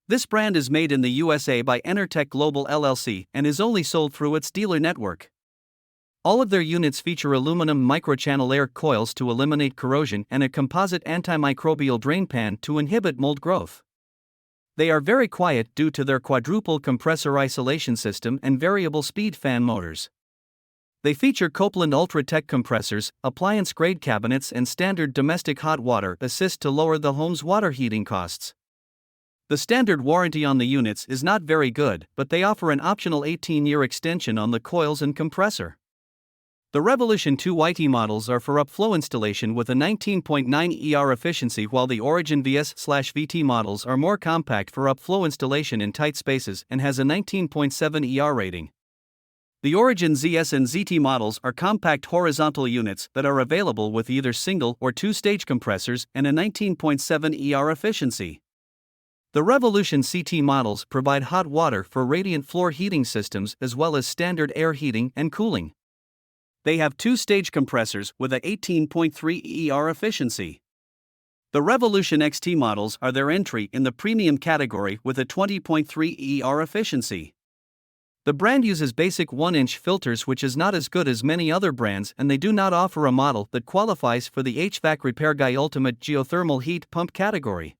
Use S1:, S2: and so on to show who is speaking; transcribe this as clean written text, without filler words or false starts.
S1: This brand is made in the USA by Enertech Global LLC and is only sold through its dealer network. All of their units feature aluminum microchannel air coils to eliminate corrosion and a composite antimicrobial drain pan to inhibit mold growth. They are very quiet due to their quadruple compressor isolation system and variable speed fan motors. They feature Copeland Ultra-Tech compressors, appliance-grade cabinets and standard domestic hot water assist to lower the home's water heating costs. The standard warranty on the units is not very good, but they offer an optional 18-year extension on the coils and compressor. The Revolution2 YT models are for upflow installation with a 19.9 ER efficiency, while the Origin VS/VT models are more compact for upflow installation in tight spaces and has a 19.7 ER rating. The Origin ZS and ZT models are compact horizontal units that are available with either single or two-stage compressors and a 19.7 ER efficiency. The Revolution CT models provide hot water for radiant floor heating systems as well as standard air heating and cooling. They have two-stage compressors with a 18.3 ER efficiency. The Revolution XT models are their entry in the premium category with a 20.3 ER efficiency. The brand uses basic 1-inch filters, which is not as good as many other brands, and they do not offer a model that qualifies for the HvacRepairGuy Ultimate Geothermal Heat Pump category.